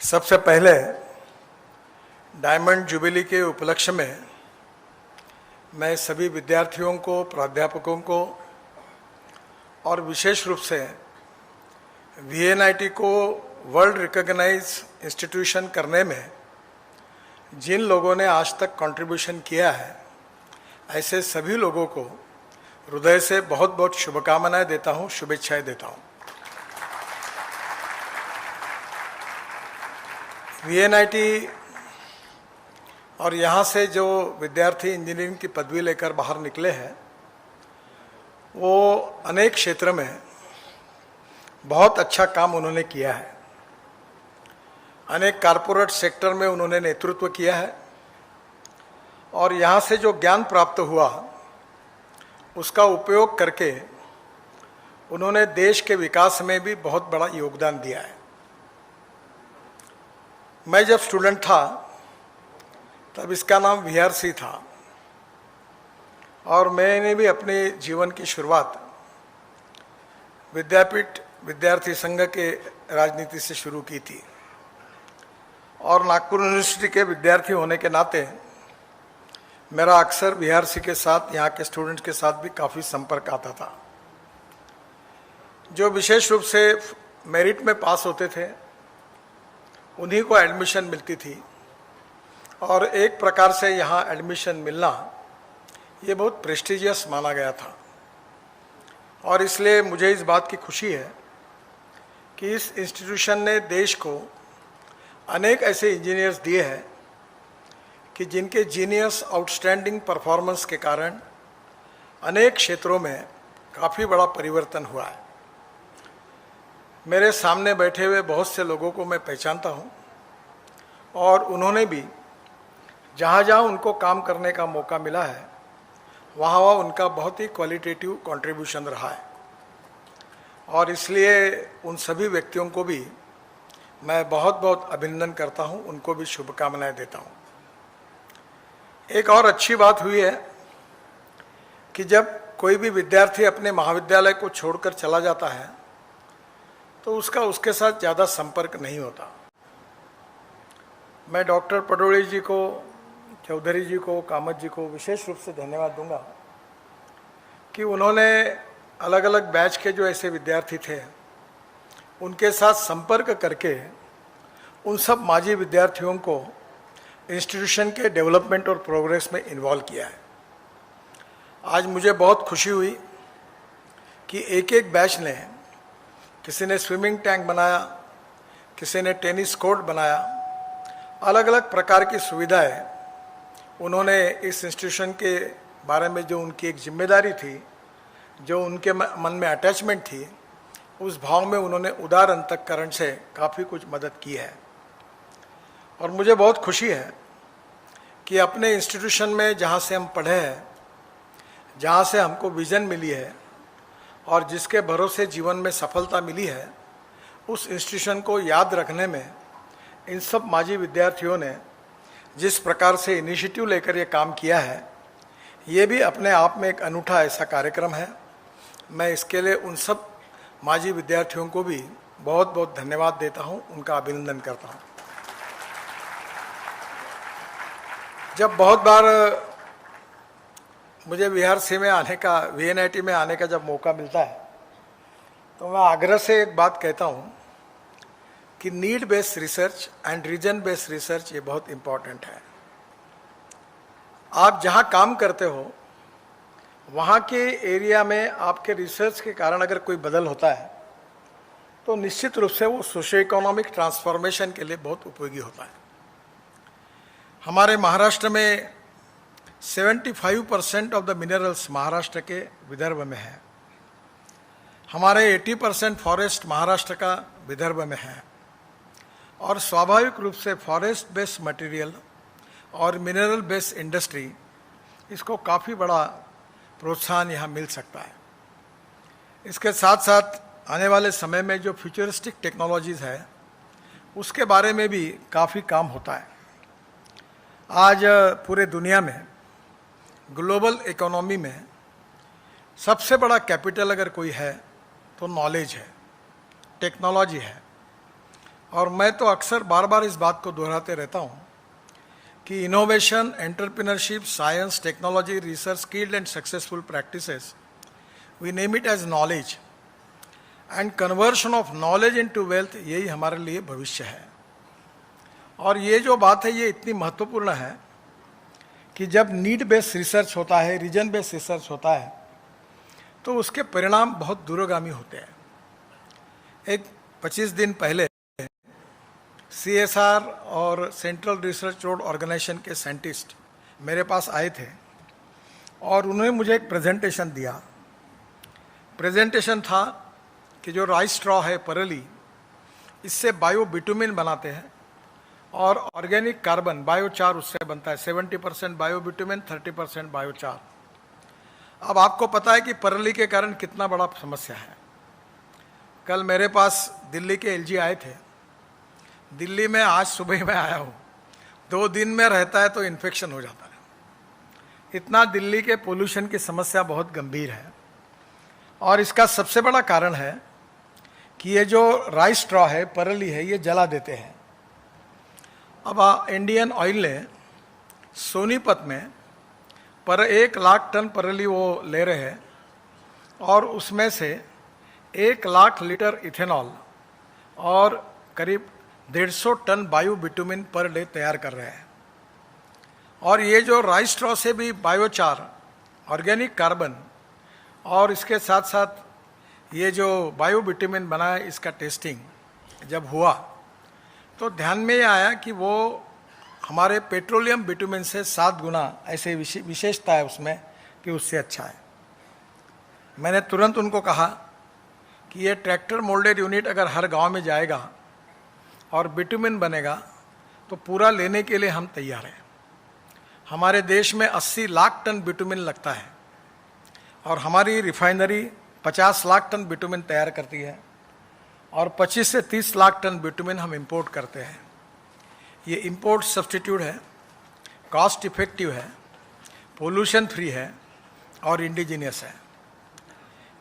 सबसे पहले diamond jubilee के उपलक्ष्य में मैं सभी विद्यार्थियों को, प्राध्यापकों को और विशेष रूप से वीएनआईटी को वर्ल्ड रिकॉग्नाइज इंस्टीट्यूशन करने में जिन लोगों ने आज तक कंट्रीब्यूशन किया है, ऐसे सभी लोगों को हृदय से बहुत बहुत शुभकामनाएं देता हूं, शुभेच्छाएं देता हूं। वीएनआईटी और यहाँ से जो विद्यार्थी इंजीनियरिंग की पदवी लेकर बाहर निकले हैं, वो अनेक क्षेत्र में बहुत अच्छा काम उन्होंने किया है। अनेक कारपोरेट सेक्टर में उन्होंने नेतृत्व किया है और यहाँ से जो ज्ञान प्राप्त हुआ उसका उपयोग करके उन्होंने देश के विकास में भी बहुत बड़ा योगदान दिया है। मैं जब स्टूडेंट था तब इसका नाम वीआरसी था और मैंने भी अपने जीवन की शुरुआत विद्यापीठ विद्यार्थी संघ के राजनीति से शुरू की थी और नागपुर यूनिवर्सिटी के विद्यार्थी होने के नाते मेरा अक्सर वीआरसी के साथ, यहाँ के स्टूडेंट्स के साथ भी काफ़ी संपर्क आता था। जो विशेष रूप से मेरिट में पास होते थे उन्हीं को एडमिशन मिलती थी और एक प्रकार से यहाँ एडमिशन मिलना ये बहुत प्रेस्टिजियस माना गया था और इसलिए मुझे इस बात की खुशी है कि इस इंस्टीट्यूशन ने देश को अनेक ऐसे इंजीनियर्स दिए हैं कि जिनके जीनियस आउटस्टैंडिंग परफॉर्मेंस के कारण अनेक क्षेत्रों में काफ़ी बड़ा परिवर्तन हुआ है। मेरे सामने बैठे हुए बहुत से लोगों को मैं पहचानता हूँ और उन्होंने भी जहाँ जहाँ उनको काम करने का मौका मिला है वहाँ वहाँ उनका बहुत ही क्वालिटेटिव कंट्रीब्यूशन रहा है और इसलिए उन सभी व्यक्तियों को भी मैं बहुत बहुत अभिनंदन करता हूँ, उनको भी शुभकामनाएं देता हूँ। एक और अच्छी बात हुई है कि जब कोई भी विद्यार्थी अपने महाविद्यालय को छोड़कर चला जाता है तो उसके साथ ज़्यादा संपर्क नहीं होता। मैं डॉक्टर पडोले जी को, चौधरी जी को, कामत जी को विशेष रूप से धन्यवाद दूंगा कि उन्होंने अलग अलग बैच के जो ऐसे विद्यार्थी थे उनके साथ संपर्क करके उन सब माजी विद्यार्थियों को इंस्टीट्यूशन के डेवलपमेंट और प्रोग्रेस में इन्वॉल्व किया है। आज मुझे बहुत खुशी हुई कि एक एक बैच ने, किसी ने स्विमिंग टैंक बनाया, किसी ने टेनिस कोर्ट बनाया, अलग अलग प्रकार की सुविधाएं उन्होंने इस इंस्टीट्यूशन के बारे में जो उनकी एक जिम्मेदारी थी, जो उनके मन में अटैचमेंट थी, उस भाव में उन्होंने उदार अंतःकरण से काफ़ी कुछ मदद की है। और मुझे बहुत खुशी है कि अपने इंस्टीट्यूशन में जहाँ से हम पढ़े हैं, जहाँ से हमको विज़न मिली है और जिसके भरोसे जीवन में सफलता मिली है, उस इंस्टीट्यूशन को याद रखने में इन सब माजी विद्यार्थियों ने जिस प्रकार से इनिशिएटिव लेकर ये काम किया है, ये भी अपने आप में एक अनूठा ऐसा कार्यक्रम है। मैं इसके लिए उन सब माजी विद्यार्थियों को भी बहुत बहुत धन्यवाद देता हूँ, उनका अभिनंदन करता हूँ। जब बहुत बार मुझे वीआरसी में आने का, वीएनआईटी में आने का जब मौका मिलता है तो मैं आग्रह से एक बात कहता हूँ कि need based research and region based research ये बहुत इम्पॉर्टेंट है। आप जहाँ काम करते हो वहाँ के एरिया में आपके रिसर्च के कारण अगर कोई बदल होता है तो निश्चित रूप से वो सोशियो इकोनॉमिक ट्रांसफॉर्मेशन के लिए बहुत उपयोगी होता है। हमारे महाराष्ट्र में 75% ऑफ द मिनरल्स महाराष्ट्र के विदर्भ में है। हमारे 80% फॉरेस्ट महाराष्ट्र का विदर्भ में है और स्वाभाविक रूप से फॉरेस्ट बेस्ड मटेरियल और मिनरल बेस्ड इंडस्ट्री, इसको काफ़ी बड़ा प्रोत्साहन यहाँ मिल सकता है। इसके साथ साथ आने वाले समय में जो फ्यूचरिस्टिक टेक्नोलॉजीज़ है उसके बारे में भी काफ़ी काम होता है। आज पूरे दुनिया में ग्लोबल इकोनॉमी में सबसे बड़ा कैपिटल अगर कोई है तो नॉलेज है, टेक्नोलॉजी है और मैं तो अक्सर बार बार इस बात को दोहराते रहता हूँ कि innovation, entrepreneurship, science, technology, research, skilled and successful practices, we name it as knowledge and conversion of knowledge into wealth, यही हमारे लिए भविष्य है। और ये जो बात है ये इतनी महत्वपूर्ण है कि जब नीड बेस्ड रिसर्च होता है, रीजन बेस्ड रिसर्च होता है, तो उसके परिणाम बहुत दूरगामी होते हैं। एक 25 दिन पहले CSR और सेंट्रल रिसर्च रोड ऑर्गेनाइजेशन के साइंटिस्ट मेरे पास आए थे और उन्होंने मुझे एक प्रेजेंटेशन दिया। प्रेजेंटेशन था कि जो राइस स्ट्रॉ है, परली, इससे बायो बिटुमिन बनाते हैं और ऑर्गेनिक कार्बन बायोचार उससे बनता है। 70% बायो बिटुमिन, 30% बायोचार। अब आपको पता है कि परली के कारण कितना बड़ा समस्या है। कल मेरे पास दिल्ली के LG आए थे। दिल्ली में आज सुबह मैं आया हूँ, 2 दिन में रहता है तो इन्फेक्शन हो जाता है। इतना दिल्ली के पोल्यूशन की समस्या बहुत गंभीर है और इसका सबसे बड़ा कारण है कि ये जो राइस स्ट्रॉ है, परली है, ये जला देते हैं। अब इंडियन ऑयल ने सोनीपत में पर 1 लाख टन परली वो ले रहे हैं और उसमें से 1 लाख लीटर इथेनॉल और करीब 150 ton bio bitumen per day तैयार कर रहे हैं। और ये जो राइस स्ट्रॉ से भी बायोचार, ऑर्गेनिक कार्बन और इसके साथ साथ ये जो बायो बिटुमिन बना है, इसका टेस्टिंग जब हुआ तो ध्यान में ये आया कि वो हमारे पेट्रोलियम बिटुमिन से 7 गुना ऐसे विशेषता है उसमें कि उससे अच्छा है। मैंने तुरंत उनको कहा कि ये ट्रैक्टर मोल्डेड यूनिट अगर हर गांव में जाएगा और बिटुमिन बनेगा तो पूरा लेने के लिए हम तैयार हैं। हमारे देश में 80 लाख टन बिटुमिन लगता है और हमारी रिफाइनरी 50 लाख टन बिटुमिन तैयार करती है और 25 से 30 लाख टन बिटुमिन हम इंपोर्ट करते हैं। ये इंपोर्ट सब्स्टिट्यूट है, कॉस्ट इफेक्टिव है, पोल्यूशन फ्री है और इंडिजिनियस है।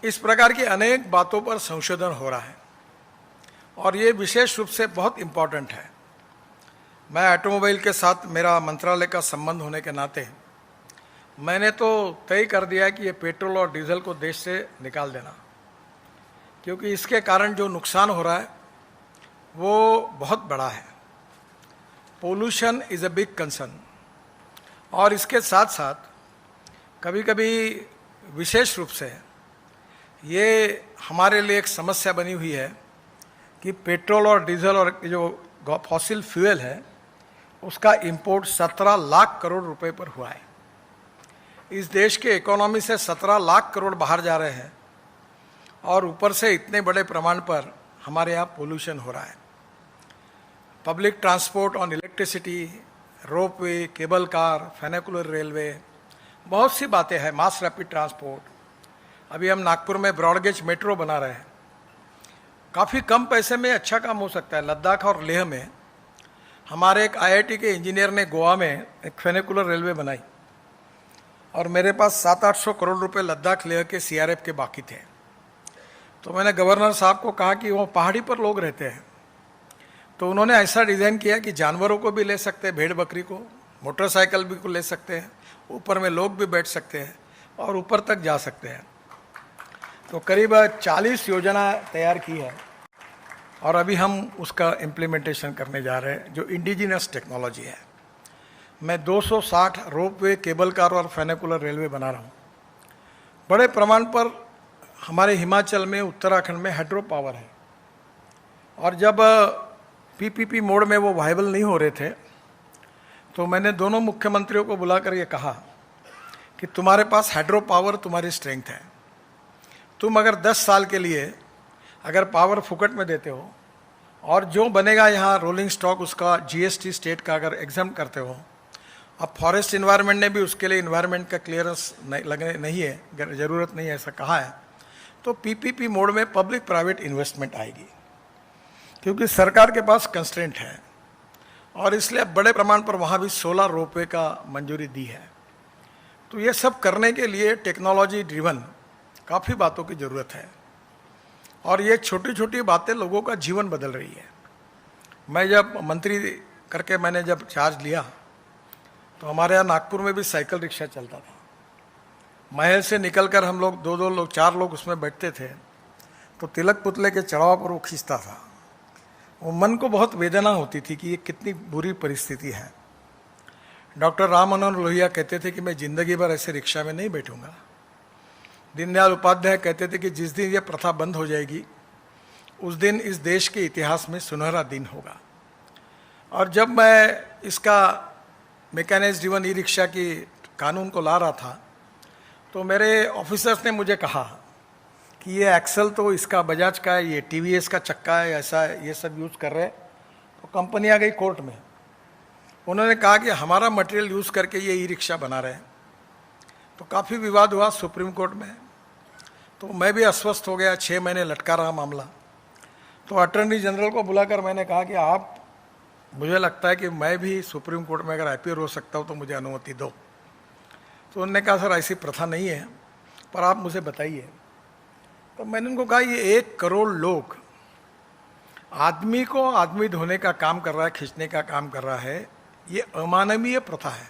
इस प्रकार की अनेक बातों पर संशोधन हो रहा है और ये विशेष रूप से बहुत इम्पॉर्टेंट है। मैं ऑटोमोबाइल के साथ मेरा मंत्रालय का संबंध होने के नाते मैंने तो तय कर दिया कि ये पेट्रोल और डीजल को देश से निकाल देना, क्योंकि इसके कारण जो नुकसान हो रहा है वो बहुत बड़ा है। Pollution is a big concern और इसके साथ साथ कभी कभी विशेष रूप से ये हमारे लिए एक समस्या बनी हुई है कि पेट्रोल और डीजल और जो फॉसिल फ्यूल है उसका इंपोर्ट 17 लाख करोड़ रुपए पर हुआ है। इस देश के इकोनॉमी से 17 लाख करोड़ बाहर जा रहे हैं और ऊपर से इतने बड़े प्रमाण पर हमारे यहाँ पोल्यूशन हो रहा है। Public transport on electricity, ropeway, cable car, funicular railway, बहुत सी बातें हैं, मास रैपिड ट्रांसपोर्ट। अभी हम नागपुर में ब्रॉडगेज मेट्रो बना रहे हैं। काफ़ी कम पैसे में अच्छा काम हो सकता है। लद्दाख और लेह में हमारे एक IIT के इंजीनियर ने गोवा में एक फेनिकुलर रेलवे बनाई और मेरे पास 700-800 करोड़ रुपए लद्दाख लेह के CRF के बाकी थे। तो मैंने गवर्नर साहब को कहा कि वो पहाड़ी पर लोग रहते हैं, तो उन्होंने ऐसा डिज़ाइन किया कि जानवरों को भी ले सकते हैं, भेड़ बकरी को, मोटरसाइकिल भी को ले सकते हैं, ऊपर में लोग भी बैठ सकते हैं और ऊपर तक जा सकते हैं। तो करीब 40 योजना तैयार की है और अभी हम उसका इम्प्लीमेंटेशन करने जा रहे हैं, जो इंडिजिनस टेक्नोलॉजी है। मैं 260 रोपवे, केबल कार और फेनिकुलर रेलवे बना रहा हूँ। बड़े प्रमाण पर हमारे हिमाचल में, उत्तराखंड में हाइड्रो पावर है और जब PPP मोड में वो वायबल नहीं हो रहे थे तो मैंने दोनों मुख्यमंत्रियों को बुलाकर ये कहा कि तुम्हारे पास हाइड्रो पावर तुम्हारी स्ट्रेंथ है, तुम अगर 10 साल के लिए अगर पावर फुकट में देते हो और जो बनेगा यहाँ रोलिंग स्टॉक उसका GST स्टेट का अगर एग्जाम करते हो, अब फॉरेस्ट इन्वायरमेंट ने भी उसके लिए इन्वायरमेंट का क्लियरेंस नहीं है, ज़रूरत नहीं है ऐसा कहा है, तो PPP मोड में पब्लिक प्राइवेट इन्वेस्टमेंट आएगी, क्योंकि सरकार के पास कंस्ट्रेंट है और इसलिए बड़े प्रमाण पर वहाँ भी 16 रोपवे का मंजूरी दी है। तो ये सब करने के लिए टेक्नोलॉजी ड्रिवन काफ़ी बातों की ज़रूरत है और ये छोटी छोटी बातें लोगों का जीवन बदल रही है। मैं जब मंत्री करके मैंने जब चार्ज लिया तो हमारे यहाँ नागपुर में भी साइकिल रिक्शा चलता था। महल से निकलकर हम लोग दो लोग 4 लोग उसमें बैठते थे तो तिलक पुतले के चढ़ाव पर वो खींचता था। वो मन को बहुत वेदना होती थी कि ये कितनी बुरी परिस्थिति है। डॉक्टर राम मनोहर लोहिया कहते थे कि मैं जिंदगी भर ऐसे रिक्शा में नहीं बैठूंगा। दीनदयाल उपाध्याय कहते थे कि जिस दिन ये प्रथा बंद हो जाएगी उस दिन इस देश के इतिहास में सुनहरा दिन होगा। और जब मैं इसका मैकेनाइज्ड ड्रिवन ई रिक्शा की कानून को ला रहा था तो मेरे ऑफिसर्स ने मुझे कहा कि ये एक्सल तो इसका बजाज का है, ये टीवीएस का चक्का है, ऐसा है, ये सब यूज़ कर रहे हैं। तो कंपनी आ गई कोर्ट में। उन्होंने कहा कि हमारा मटेरियल यूज़ करके ये ई रिक्शा बना रहे हैं। तो काफ़ी विवाद हुआ सुप्रीम कोर्ट में। तो मैं भी अस्वस्थ हो गया, 6 महीने लटका रहा मामला। तो अटॉर्नी जनरल को बुलाकर मैंने कहा कि आप, मुझे लगता है कि मैं भी सुप्रीम कोर्ट में अगर अपीयर हो सकता हूँ तो मुझे अनुमति दो। तो उन्होंने कहा सर ऐसी प्रथा नहीं है, पर आप मुझे बताइए। तो मैंने उनको कहा ये 1 करोड़ लोग आदमी को आदमी धोने का काम कर रहा है, खींचने का काम कर रहा है, ये अमानवीय प्रथा है।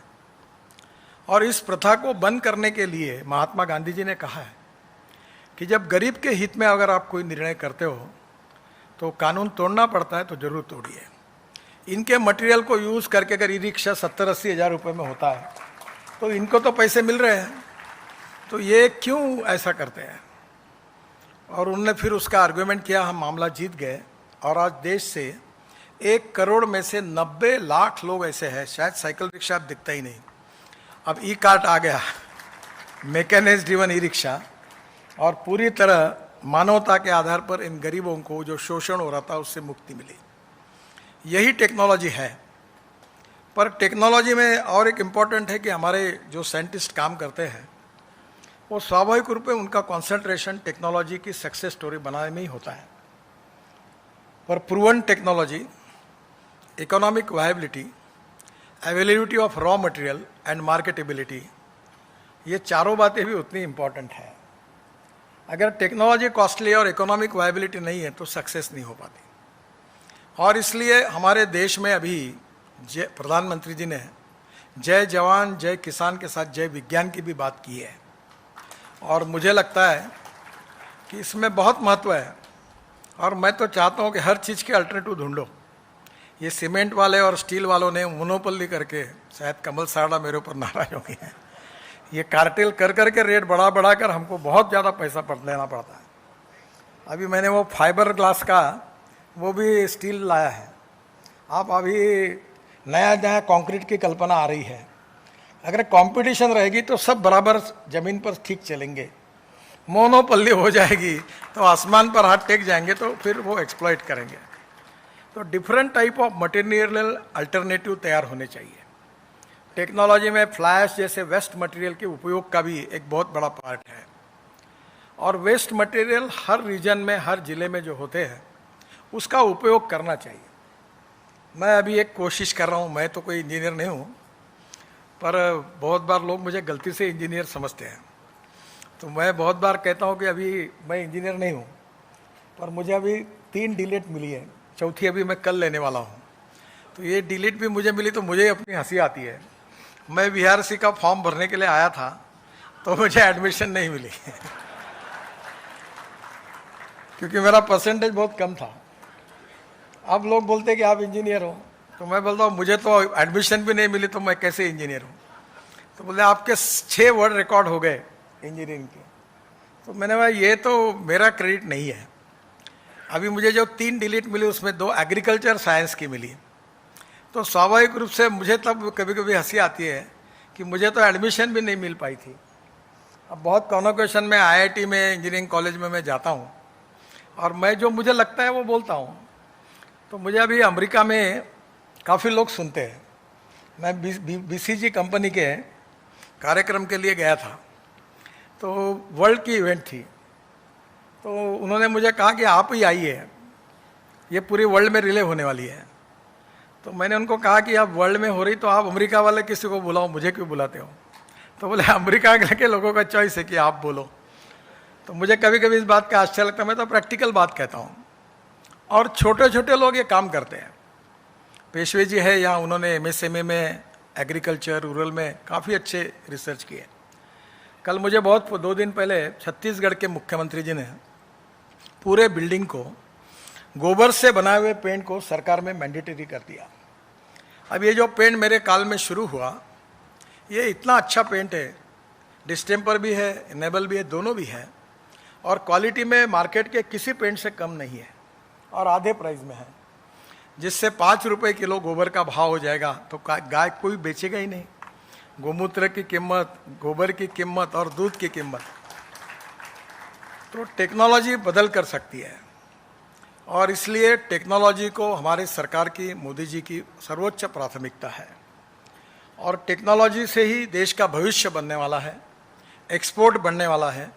और इस प्रथा को बंद करने के लिए महात्मा गांधी जी ने कहा है कि जब गरीब के हित में अगर आप कोई निर्णय करते हो तो कानून तोड़ना पड़ता है तो जरूर तोड़िए। इनके मटेरियल को यूज़ करके अगर ई रिक्शा 70-80 हज़ार रुपये में होता है तो इनको तो पैसे मिल रहे हैं, तो ये क्यों ऐसा करते हैं। और उन्होंने फिर उसका आर्गुमेंट किया, हम मामला जीत गए। और आज देश से 1 करोड़ में से 90 लाख लोग ऐसे हैं, शायद साइकिल रिक्शा अब दिखता ही नहीं, अब ई कार्ट आ गया, मैकेनाइज्ड ड्रिवन ई रिक्शा, और पूरी तरह मानवता के आधार पर इन गरीबों को जो शोषण हो रहा था उससे मुक्ति मिली। यही टेक्नोलॉजी है। पर टेक्नोलॉजी में और एक इम्पॉर्टेंट है कि हमारे जो साइंटिस्ट काम करते हैं वो स्वाभाविक रूप में उनका कंसंट्रेशन टेक्नोलॉजी की सक्सेस स्टोरी बनाने में ही होता है। पर proven technology, economic viability, availability of raw material and marketability, ये चारों बातें भी उतनी इम्पॉर्टेंट है। अगर टेक्नोलॉजी कॉस्टली और इकोनॉमिक वायबिलिटी नहीं है तो सक्सेस नहीं हो पाती। और इसलिए हमारे देश में अभी प्रधानमंत्री जी ने जय जवान जय किसान के साथ जय विज्ञान की भी बात की है। और मुझे लगता है कि इसमें बहुत महत्व है। और मैं तो चाहता हूँ कि हर चीज़ के अल्टरनेटिव ढूंढो। ये सीमेंट वाले और स्टील वालों ने मोनोपोली करके, शायद कमल साड़ा मेरे ऊपर नाराज हो गए हैं, ये कार्टेल कर करके रेट बढ़ा कर हमको बहुत ज़्यादा पैसा लेना पड़ता है। अभी मैंने वो फाइबर ग्लास का वो भी स्टील लाया है। आप अभी नया कंक्रीट की कल्पना आ रही है। अगर कंपटीशन रहेगी तो सब बराबर ज़मीन पर ठीक चलेंगे। मोनोपोली हो जाएगी तो आसमान पर हाथ टेक जाएंगे, तो फिर वो एक्सप्लॉइट करेंगे। तो different type of material alternative तैयार होने चाहिए। टेक्नोलॉजी में फ्लैश जैसे वेस्ट मटेरियल के उपयोग का भी एक बहुत बड़ा पार्ट है। और वेस्ट मटेरियल हर रीजन में, हर ज़िले में जो होते हैं उसका उपयोग करना चाहिए। मैं अभी एक कोशिश कर रहा हूँ, मैं तो कोई इंजीनियर नहीं हूँ, पर बहुत बार लोग मुझे गलती से इंजीनियर समझते हैं। तो मैं बहुत बार कहता हूँ कि अभी मैं इंजीनियर नहीं हूँ, पर मुझे अभी 3 डिलीट मिली है, चौथी अभी मैं कल लेने वाला हूँ। तो ये डिलीट भी मुझे मिली तो मुझे अपनी हंसी आती है। मैं बीआरसी का फॉर्म भरने के लिए आया था तो मुझे एडमिशन नहीं मिली क्योंकि मेरा परसेंटेज बहुत कम था। अब लोग बोलते कि आप इंजीनियर हो, तो मैं बोलता हूँ मुझे तो एडमिशन भी नहीं मिली तो मैं कैसे इंजीनियर हूँ। तो बोले आपके 6 वर्ड रिकॉर्ड हो गए इंजीनियरिंग के। तो मैंने कहा ये तो मेरा क्रेडिट नहीं है। अभी मुझे जो 3 डिलीट मिली उसमें 2 एग्रीकल्चर साइंस की मिली। तो स्वाभाविक रूप से मुझे तब कभी कभी हंसी आती है कि मुझे तो एडमिशन भी नहीं मिल पाई थी। अब बहुत कॉन्वोकेशन में आईआईटी में, इंजीनियरिंग कॉलेज में मैं जाता हूँ और मैं जो मुझे लगता है वो बोलता हूँ। तो मुझे अभी अमेरिका में काफ़ी लोग सुनते हैं। मैं बीसीजी कंपनी के कार्यक्रम के लिए गया था, तो वर्ल्ड की इवेंट थी। तो उन्होंने मुझे कहा कि आप ही आइए, ये पूरी वर्ल्ड में रिले होने वाली है। तो मैंने उनको कहा कि आप वर्ल्ड में हो रही तो आप अमेरिका वाले किसी को बुलाओ, मुझे क्यों बुलाते हो। तो बोले अमेरिका के लोगों का चॉइस है कि आप बोलो। तो मुझे कभी कभी इस बात का आश्चर्य लगता है। मैं तो प्रैक्टिकल बात कहता हूँ। और छोटे छोटे लोग ये काम करते हैं। पेशवे जी है यहाँ, उन्होंने MSME में, एग्रीकल्चर, रूरल में काफ़ी अच्छे रिसर्च किए। कल मुझे 2 दिन पहले छत्तीसगढ़ के मुख्यमंत्री जी ने पूरे बिल्डिंग को गोबर से बनाए हुए पेंट को सरकार में मैंडेटरी कर दिया। अब ये जो पेंट मेरे काल में शुरू हुआ, ये इतना अच्छा पेंट है, डिस्टेम्पर भी है, इनेबल भी है, दोनों भी है, और क्वालिटी में मार्केट के किसी पेंट से कम नहीं है और आधे प्राइस में है, जिससे 5 रुपये किलो गोबर का भाव हो जाएगा तो गाय कोई बेचेगा ही नहीं। गोमूत्र की कीमत, गोबर की कीमत और दूध की कीमत, तो टेक्नोलॉजी बदल कर सकती है, और इसलिए टेक्नोलॉजी को हमारे सरकार की, मोदी जी की सर्वोच्च प्राथमिकता है। और टेक्नोलॉजी से ही देश का भविष्य बनने वाला है, एक्सपोर्ट बढ़ने वाला है,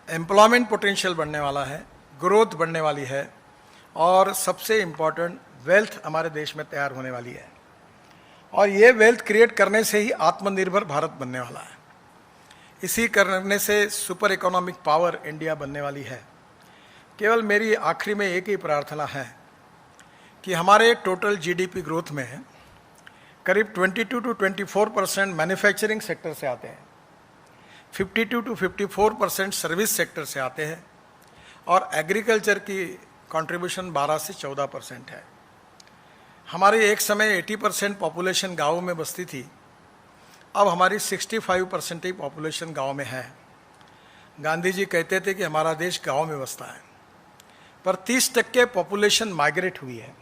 एम्प्लॉयमेंट पोटेंशियल बढ़ने वाला है, ग्रोथ बढ़ने वाली है, और सबसे इम्पॉर्टेंट वेल्थ हमारे देश में तैयार होने वाली है। और ये वेल्थ क्रिएट करने से ही आत्मनिर्भर भारत बनने वाला है। इसी करने से सुपर इकोनॉमिक पावर इंडिया बनने वाली है। केवल मेरी आखिरी में एक ही प्रार्थना है कि हमारे टोटल GDP ग्रोथ में करीब 22 to 24% मैन्युफैक्चरिंग सेक्टर से आते हैं, 52 to 54% सर्विस सेक्टर से आते हैं, और एग्रीकल्चर की कंट्रीब्यूशन 12 से 14% है। हमारी एक समय 80% पॉपुलेशन गाँव में बसती थी, अब हमारी 65% ही पॉपुलेशन गाँव में है। गांधी जी कहते थे कि हमारा देश गाँव में बसता है, पर 30% पॉपुलेशन माइग्रेट हुई है,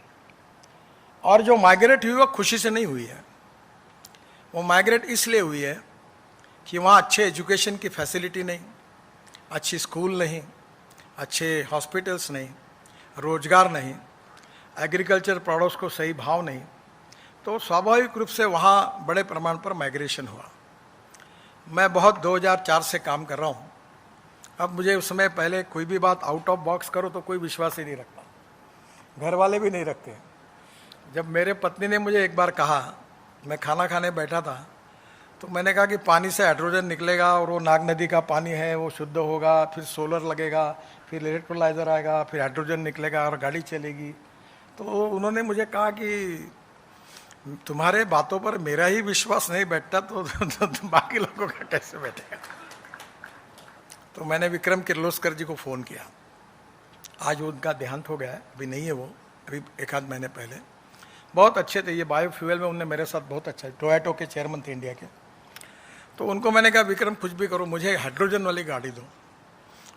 और जो माइग्रेट हुई वो खुशी से नहीं हुई है। वो माइग्रेट इसलिए हुई है कि वहाँ अच्छे एजुकेशन की फैसिलिटी नहीं, अच्छी स्कूल नहीं, अच्छे हॉस्पिटल्स नहीं, रोजगार नहीं, एग्रीकल्चर प्रोडक्ट्स को सही भाव नहीं, तो स्वाभाविक रूप से वहाँ बड़े प्रमाण पर माइग्रेशन हुआ। मैं बहुत 2004 से काम कर रहा हूँ। अब मुझे उस समय पहले कोई भी बात आउट ऑफ बॉक्स करो तो कोई विश्वास ही नहीं रखता, घर वाले भी नहीं रखते। जब मेरे पत्नी ने मुझे एक बार कहा, मैं खाना खाने बैठा था, तो मैंने कहा कि पानी से हाइड्रोजन निकलेगा और वो नाग नदी का पानी है, वो शुद्ध होगा, फिर सोलर लगेगा, फिर इलेक्ट्रोलाइजर आएगा, फिर हाइड्रोजन निकलेगा और गाड़ी चलेगी। तो उन्होंने मुझे कहा कि तुम्हारे बातों पर मेरा ही विश्वास नहीं बैठता तो बाकी लोगों का कैसे बैठेगा। तो मैंने विक्रम किर्लोस्कर जी को फ़ोन किया। आज उनका देहांत हो गया है, अभी नहीं है वो, अभी 1 आध महीने पहले। बहुत अच्छे थे, ये बायोफ्यूल में उनने मेरे साथ बहुत अच्छा, टोयोटो के चेयरमैन थे इंडिया के। तो उनको मैंने कहा विक्रम कुछ भी करो, मुझे हाइड्रोजन वाली गाड़ी दो।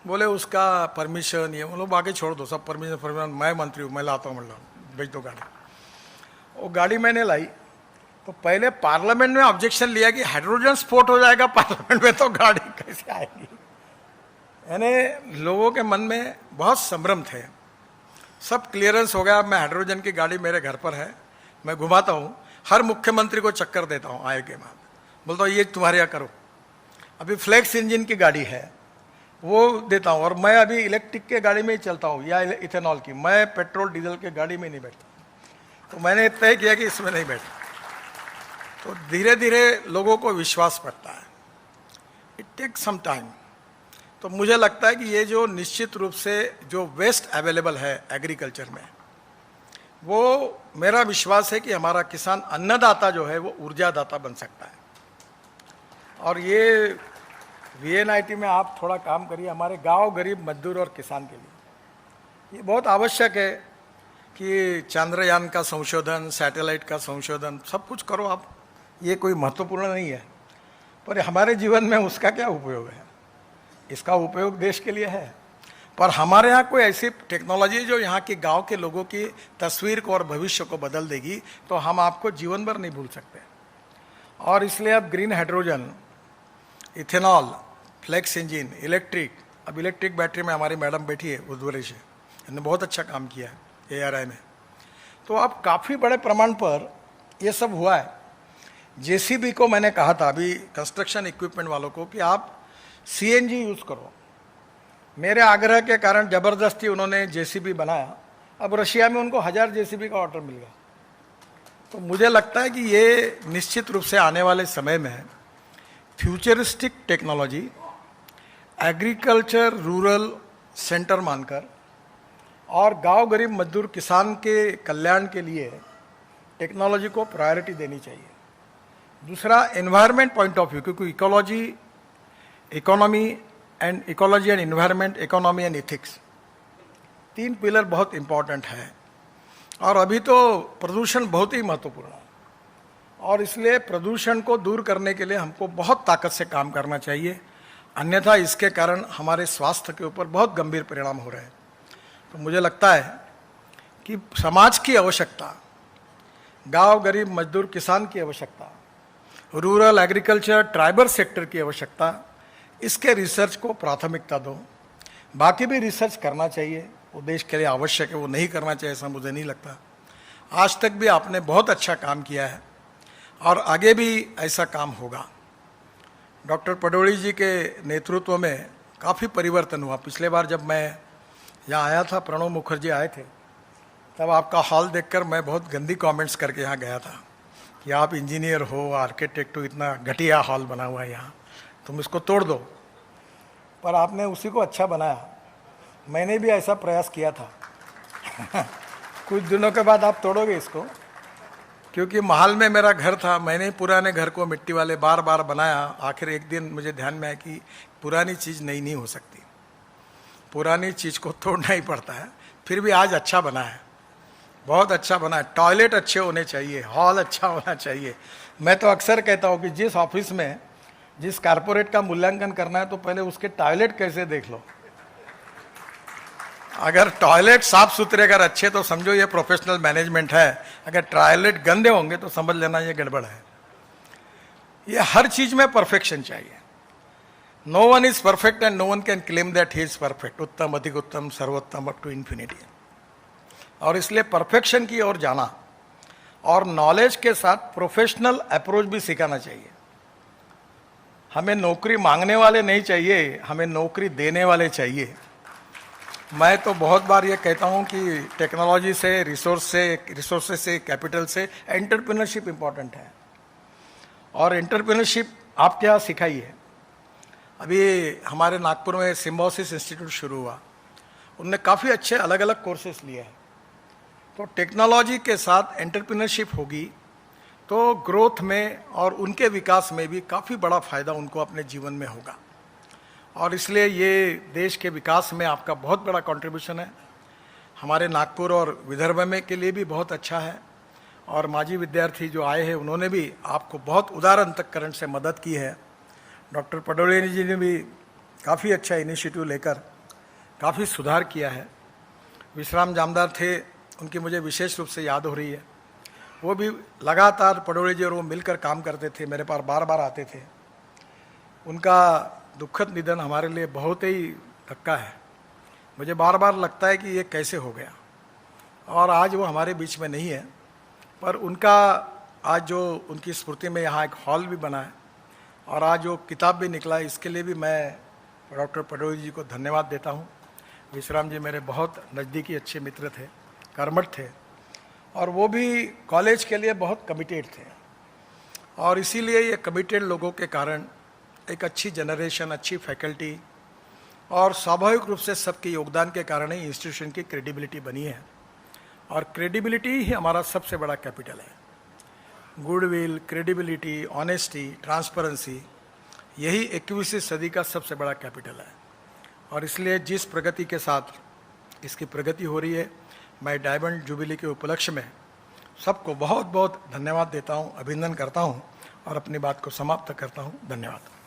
बोले उसका परमिशन, ये बोलो बाकी छोड़ दो, सब परमिशन मैं मंत्री हूँ, मैं लाता हूँ, मतलब भेज दो गाड़ी। वो गाड़ी मैंने लाई तो पहले पार्लियामेंट में ऑब्जेक्शन लिया कि हाइड्रोजन स्पोर्ट हो जाएगा पार्लियामेंट में, तो गाड़ी कैसे आएगी। यानी लोगों के मन में बहुत संभ्रम थे। सब क्लियरेंस हो गया, मैं हाइड्रोजन की गाड़ी मेरे घर पर है, मैं घुमाता हूँ, हर मुख्यमंत्री को चक्कर देता हूँ आए के बाद, बोलता हूँ ये तुम्हारे यहाँ करो। अभी फ्लेक्स इंजन की गाड़ी है वो देता हूँ, और मैं अभी इलेक्ट्रिक के गाड़ी में ही चलता हूँ या इथेनॉल की, मैं पेट्रोल डीजल के गाड़ी में नहीं बैठता। तो मैंने तय किया कि इसमें नहीं बैठता। तो धीरे धीरे लोगों को विश्वास बढ़ता है, इट टेक्स सम टाइम। तो मुझे लगता है कि ये जो निश्चित रूप से जो वेस्ट अवेलेबल है एग्रीकल्चर में, वो मेरा विश्वास है कि हमारा किसान अन्नदाता जो है वो ऊर्जादाता बन सकता है। और ये VNIT में आप थोड़ा काम करिए हमारे गांव, गरीब मजदूर और किसान के लिए। ये बहुत आवश्यक है कि चंद्रयान का संशोधन, सैटेलाइट का संशोधन, सब कुछ करो आप, ये कोई महत्वपूर्ण नहीं है, पर हमारे जीवन में उसका क्या उपयोग है? इसका उपयोग देश के लिए है, पर हमारे यहाँ कोई ऐसी टेक्नोलॉजी जो यहाँ के गांव के लोगों की तस्वीर को और भविष्य को बदल देगी, तो हम आपको जीवन भर नहीं भूल सकते। और इसलिए अब green hydrogen, ethanol, flex engine, electric, अब इलेक्ट्रिक बैटरी में हमारी मैडम बैठी है उद्वरी से, इन्होंने बहुत अच्छा काम किया है ARI में। तो अब काफ़ी बड़े प्रमाण पर ये सब हुआ है। JCB को मैंने कहा था अभी कंस्ट्रक्शन इक्विपमेंट वालों को कि आप CNG यूज़ करो। मेरे आग्रह के कारण ज़बरदस्ती उन्होंने JCB बनाया। अब रशिया में उनको 1000 JCB का ऑर्डर मिल गया। तो मुझे लगता है कि ये निश्चित रूप से आने वाले समय में futuristic technology agriculture rural centre मानकर और गांव गरीब मजदूर किसान के कल्याण के लिए टेक्नोलॉजी को प्रायोरिटी देनी चाहिए। दूसरा, एनवायरनमेंट पॉइंट ऑफ व्यू, क्योंकि ecology, economy and ecology and environment, economy and ethics, 3 pillar बहुत इंपॉर्टेंट है। और अभी तो प्रदूषण बहुत ही महत्वपूर्ण है, और इसलिए प्रदूषण को दूर करने के लिए हमको बहुत ताकत से काम करना चाहिए, अन्यथा इसके कारण हमारे स्वास्थ्य के ऊपर बहुत गंभीर परिणाम हो रहे हैं। तो मुझे लगता है कि समाज की आवश्यकता, गांव, गरीब, मजदूर, किसान की आवश्यकता, रूरल एग्रीकल्चर, ट्राइबल सेक्टर की आवश्यकता, इसके रिसर्च को प्राथमिकता दो। बाकी भी रिसर्च करना चाहिए, वो देश के लिए आवश्यक है, वो नहीं करना चाहिए ऐसा मुझे नहीं लगता। आज तक भी आपने बहुत अच्छा काम किया है और आगे भी ऐसा काम होगा। डॉक्टर पडोली जी के नेतृत्व में काफ़ी परिवर्तन हुआ। पिछले बार जब मैं यहाँ आया था, प्रणब मुखर्जी आए थे, तब आपका हॉल देखकर मैं बहुत गंदी कमेंट्स करके यहाँ गया था कि आप इंजीनियर हो, आर्किटेक्ट हो, इतना घटिया हॉल बना हुआ है यहाँ, तुम इसको तोड़ दो। पर आपने उसी को अच्छा बनाया। मैंने भी ऐसा प्रयास किया था कुछ दिनों के बाद आप तोड़ोगे इसको, क्योंकि महल में मेरा घर था, मैंने पुराने घर को मिट्टी वाले बार बार बनाया। आखिर एक दिन मुझे ध्यान में आया कि पुरानी चीज़ नई नहीं हो सकती, पुरानी चीज़ को तोड़ना ही पड़ता है। फिर भी आज अच्छा बना है, बहुत अच्छा बना है। टॉयलेट अच्छे होने चाहिए, हॉल अच्छा होना चाहिए। मैं तो अक्सर कहता हूँ कि जिस ऑफिस में, जिस कारपोरेट का मूल्यांकन करना है तो पहले उसके टॉयलेट कैसे देख लो। अगर टॉयलेट साफ सुथरे अगर अच्छे तो समझो ये प्रोफेशनल मैनेजमेंट है, अगर टॉयलेट गंदे होंगे तो समझ लेना ये गड़बड़ है। ये हर चीज में परफेक्शन चाहिए। No one is perfect and no one can claim that he is perfect. उत्तम, अधिक उत्तम, सर्वोत्तम, अप टू इन्फिनिटी। और इसलिए परफेक्शन की ओर जाना और नॉलेज के साथ प्रोफेशनल अप्रोच भी सिखाना चाहिए। हमें नौकरी मांगने वाले नहीं चाहिए, हमें नौकरी देने वाले चाहिए। मैं तो बहुत बार ये कहता हूँ कि टेक्नोलॉजी से, रिसोर्सेज से, कैपिटल से एंटरप्रेन्योरशिप इम्पॉर्टेंट है। और एंटरप्रेन्योरशिप आप क्या सिखाई है। अभी हमारे नागपुर में सिम्बोसिस इंस्टीट्यूट शुरू हुआ, उनने काफ़ी अच्छे अलग अलग कोर्सेज लिए हैं। तो टेक्नोलॉजी के साथ एंटरप्रेन्योरशिप होगी तो ग्रोथ में और उनके विकास में भी काफ़ी बड़ा फायदा उनको अपने जीवन में होगा। और इसलिए ये देश के विकास में आपका बहुत बड़ा कंट्रीब्यूशन है। हमारे नागपुर और विदर्भ में के लिए भी बहुत अच्छा है। और माजी विद्यार्थी जो आए हैं उन्होंने भी आपको बहुत उदार अंतःकरण से मदद की है। डॉक्टर पडोले जी ने भी काफ़ी अच्छा इनिशिएटिव लेकर काफ़ी सुधार किया है। विश्राम जामदार थे, उनकी मुझे विशेष रूप से याद हो रही है। वो भी लगातार पडोले जी और वो मिलकर काम करते थे, मेरे पास बार बार आते थे। उनका दुखद निधन हमारे लिए बहुत ही धक्का है। मुझे बार बार लगता है कि ये कैसे हो गया। और आज वो हमारे बीच में नहीं है, पर उनका आज जो उनकी स्मृति में यहाँ एक हॉल भी बना है और आज जो किताब भी निकला है, इसके लिए भी मैं डॉक्टर पडोली जी को धन्यवाद देता हूँ। विश्राम जी मेरे बहुत नज़दीकी अच्छे मित्र थे, कर्मठ थे, और वो भी कॉलेज के लिए बहुत कमिटेड थे। और इसीलिए ये कमिटेड लोगों के कारण एक अच्छी जनरेशन, अच्छी फैकल्टी और स्वाभाविक रूप से सबके योगदान के कारण ही इंस्टीट्यूशन की क्रेडिबिलिटी बनी है। और क्रेडिबिलिटी ही हमारा सबसे बड़ा कैपिटल है। गुडविल, क्रेडिबिलिटी, ऑनेस्टी, ट्रांसपेरेंसी, यही 21वीं सदी का सबसे बड़ा कैपिटल है। और इसलिए जिस प्रगति के साथ इसकी प्रगति हो रही है, मैं डायमंड जुबिली के उपलक्ष्य में सबको बहुत बहुत धन्यवाद देता हूँ, अभिनंदन करता हूँ और अपनी बात को समाप्त करता हूँ। धन्यवाद।